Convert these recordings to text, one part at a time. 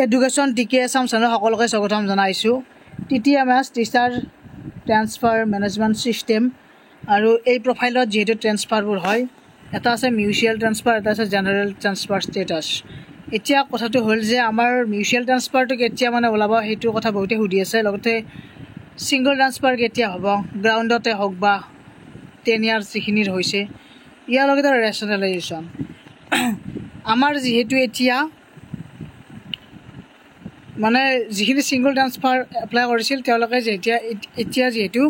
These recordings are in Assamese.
এডুকেশ্যন ডিকে আছাম চেনেল সকলোকে স্বাগতম জনাইছোঁ। TTMS teacher transfer management system আৰু এই প্ৰফাইলত যিহেতু ট্ৰেন্সফাৰবোৰ হয়, এটা আছে মিউচুৱেল ট্ৰেন্সফাৰ, এটা আছে জেনেৰেল ট্ৰেন্সফাৰ ষ্টেটাছ। এতিয়া কথাটো হ'ল যে আমাৰ মিউচুৱেল ট্ৰেন্সফাৰটো কেতিয়া ওলাব সেইটো কথা বহুতে সুধি আছে। লগতে ছিংগল ট্ৰেন্সফাৰ কেতিয়া হ'ব, গ্ৰাউণ্ডতে হওক বা 10 years যিখিনিৰ হৈছে, ইয়াৰ লগতে ৰেচনেলাইজেশ্যন। আমাৰ যিহেতু এতিয়া যিখিনি ছিংগল ট্ৰান্সফাৰ এপ্লাই কৰিছিল তেওঁলোকে যিহেতু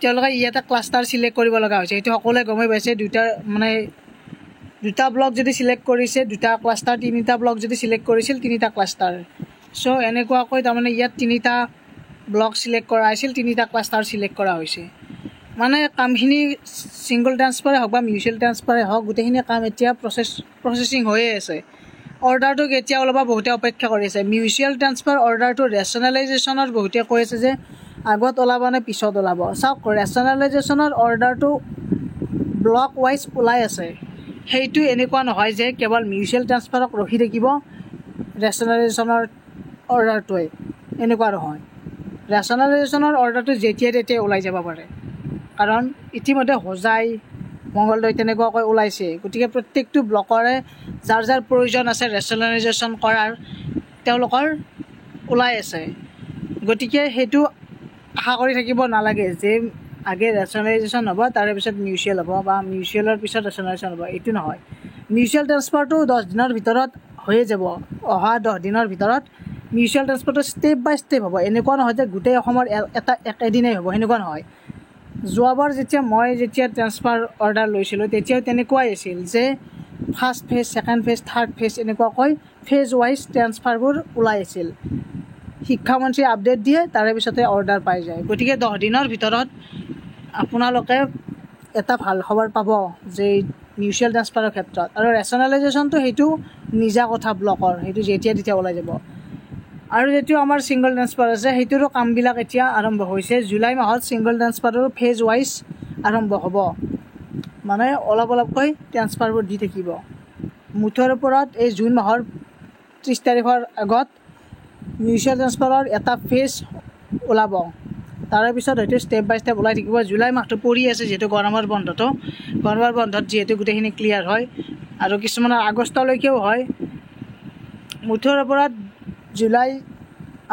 তেওঁলোকে ইয়াতে ক্লাষ্টাৰ চিলেক্ট কৰিব লগা হৈছে। সেইটো সকলোৱে গমেই পাইছে। দুটা ব্লক যদি চিলেক্ট কৰিছে, দুটা ক্লাষ্টাৰ, 3টা ব্লক যদি চিলেক্ট কৰিছিল, 3টা ক্লাষ্টাৰ। চ' এনেকুৱাকৈ ইয়াত 3টা ব্লক চিলেক্ট কৰা হৈছিল, 3টা ক্লাষ্টাৰ চিলেক্ট কৰা হৈছে। কামখিনি ছিংগল ট্ৰান্সফাৰে হওক বা মিউচুৱেল ট্ৰান্সফাৰে হওক, গোটেইখিনি কাম এতিয়া প্ৰচেছিং হৈয়ে আছে। অৰ্ডাৰটো কেতিয়া ওলাব বহুতে অপেক্ষা কৰি আছে। মিউচুৱেল ট্ৰান্সফাৰ অৰ্ডাৰটো ৰেচনেলাইজেশ্যনত বহুতে কৈ আছে যে আগত ওলাব নে পিছত ওলাব। চাওক, ৰেচনেলাইজেশ্যনৰ অৰ্ডাৰটো ব্লক ৱাইজ ওলাই আছে। সেইটো এনেকুৱা নহয় যে কেৱল মিউচুৱেল ট্ৰান্সফাৰক ৰখি থাকিব ৰেচনেলাইজেশ্যনৰ অৰ্ডাৰটোৱে, এনেকুৱা নহয়। ৰেচনেলাইজেশ্যনৰ অৰ্ডাৰটো যেতিয়াই তেতিয়াই ওলাই যাব পাৰে, কাৰণ ইতিমধ্যে হোজাই, মংগলদৈ তেনেকুৱাকৈ ওলাইছে। গতিকে প্ৰত্যেকটো ব্লকৰে যাৰ যাৰ প্ৰয়োজন আছে ৰেচনেলাইজেশ্যন কৰাৰ, তেওঁলোকৰ ওলাই আছে। গতিকে সেইটো আশা কৰি থাকিব নালাগে যে আগে ৰেচনেলাইজেশ্যন হ'ব, তাৰে পিছত মিউচুৱেল হ'ব বা মিউচুৱেলৰ পিছত ৰেচনেলাইজেশ্যন হ'ব। এইটো নহয়। মিউচুৱেল ট্ৰান্সফাৰটো 10 দিনৰ ভিতৰত হৈয়ে যাব। অহা 10 দিনৰ ভিতৰত মিউচুৱেল ট্ৰান্সফাৰটো ষ্টেপ বাই ষ্টেপ হ'ব। এনেকুৱা নহয় যে গোটেই অসমৰ একেদিনাই হ'ব, সেনেকুৱা নহয়। যোৱাবাৰ মই যেতিয়া ট্ৰান্সফাৰ অৰ্ডাৰ লৈছিলোঁ, তেতিয়াও তেনেকুৱাই আছিল যে first phase, second phase, third phase, এনেকুৱাকৈ ফেজ ৱাইজ ট্ৰান্সফাৰবোৰ ওলাই আছিল। শিক্ষামন্ত্ৰীয়ে আপডেট দিয়ে, তাৰে পিছতে অৰ্ডাৰ পাই যায়। গতিকে 10 দিনৰ ভিতৰত আপোনালোকে এটা ভাল খবৰ পাব যে মিউচুৱেল ট্ৰান্সফাৰৰ ক্ষেত্ৰত। আৰু ৰেচনেলাইজেশ্যনটো সেইটো নিজা কথা ব্লকৰ, সেইটো যেতিয়া তেতিয়া ওলাই যাব। আৰু যিটো আমাৰ ছিংগল ট্ৰান্সফাৰ আছে, সেইটোৰো কামবিলাক এতিয়া আৰম্ভ হৈছে। জুলাই মাহত ছিংগল ট্ৰান্সফাৰৰো ফেজ ৱাইজ আৰম্ভ হ'ব। অলপ অলপকৈ ট্ৰান্সফাৰবোৰ দি থাকিব। মুঠৰ ওপৰত এই জুন মাহৰ 30 তাৰিখৰ আগত মিউচুৱেল ট্ৰান্সফাৰৰ এটা ফেজ ওলাব। তাৰে পিছত হয়তো ষ্টেপ বাই ষ্টেপ ওলাই থাকিব। জুলাই মাহটো পৰি আছে যিহেতু গৰমৰ বন্ধত যিহেতু গোটেইখিনি ক্লিয়াৰ হয়, আৰু কিছুমানৰ আগষ্টলৈকেও হয়। মুঠৰ ওপৰত জুলাই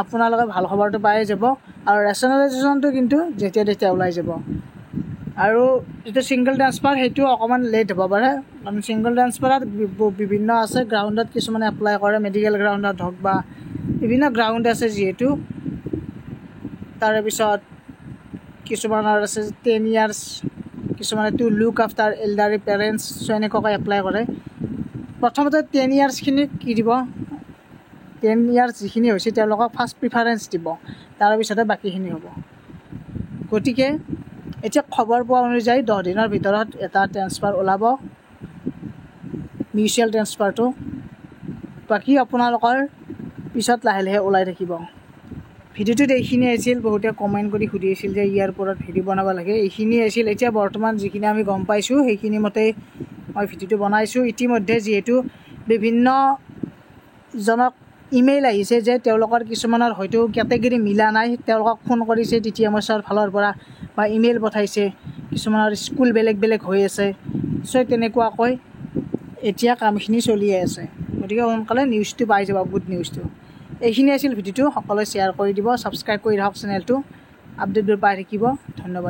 আপোনালোকে ভাল খবৰটো পাই যাব। আৰু ৰেচনেলাইজেশ্যনটো কিন্তু যেতিয়া তেতিয়া ওলাই যাব। আৰু যিটো ছিংগল ট্ৰান্সফাৰ, সেইটো অকণমান লেট হ'ব পাৰে, কাৰণ ছিংগল ট্ৰান্সফাৰত বিভিন্ন আছে। গ্ৰাউণ্ডত কিছুমানে এপ্লাই কৰে, মেডিকেল গ্ৰাউণ্ডত হওক বা বিভিন্ন গ্ৰাউণ্ড আছে যিহেতু। তাৰে পিছত কিছুমানৰ আছে 10 years, কিছুমানে টু লুক আফটাৰ এল্ডাৰী পেৰেণ্টছ, চ' এনেকুৱাকৈ এপ্লাই কৰে। প্ৰথমতে 10 yearsখিনিক কি দিব, 10 years যিখিনি হৈছে তেওঁলোকক ফাৰ্ষ্ট প্ৰিফাৰেঞ্চ দিব, তাৰপিছতে বাকীখিনি হ'ব। গতিকে এতিয়া খবৰ পোৱা অনুযায়ী 10 দিনৰ ভিতৰত এটা ট্ৰান্সফাৰ ওলাব, মিউচুৱেল ট্ৰান্সফাৰটো। বাকী আপোনালোকৰ পিছত লাহে লাহে ওলাই থাকিব। ভিডিঅ'টোত এইখিনি আছিল। বহুতে কমেণ্ট কৰি সুধি আছিল যে ইয়াৰ ওপৰত ভিডিঅ' বনাব লাগে। এইখিনি আছিল। এতিয়া বৰ্তমান যিখিনি আমি গম পাইছোঁ, সেইখিনি মতে মই ভিডিঅ'টো বনাইছোঁ। ইতিমধ্যে যিহেতু বিভিন্নজনক ইমেইল আহিছে যে তেওঁলোকৰ কিছুমানৰ হয়তো কেটেগৰী মিলা নাই, তেওঁলোকক ফোন কৰিছে TTMSৰ ফালৰ পৰা বা ইমেইল পঠাইছে। কিছুমানৰ স্কুল বেলেগ বেলেগ হৈ আছে। চ' তেনেকুৱাকৈ এতিয়া কামখিনি চলিয়ে আছে। গতিকে সোনকালে নিউজটো পাই যাব, গুড নিউজটো। এইখিনি আছিল ভিডিঅ'টো। সকলোৱে শ্বেয়াৰ কৰি দিব, ছাবস্ক্ৰাইব কৰি ৰাখক চেনেলটো, আপডেটবোৰ পাই থাকিব। ধন্যবাদ।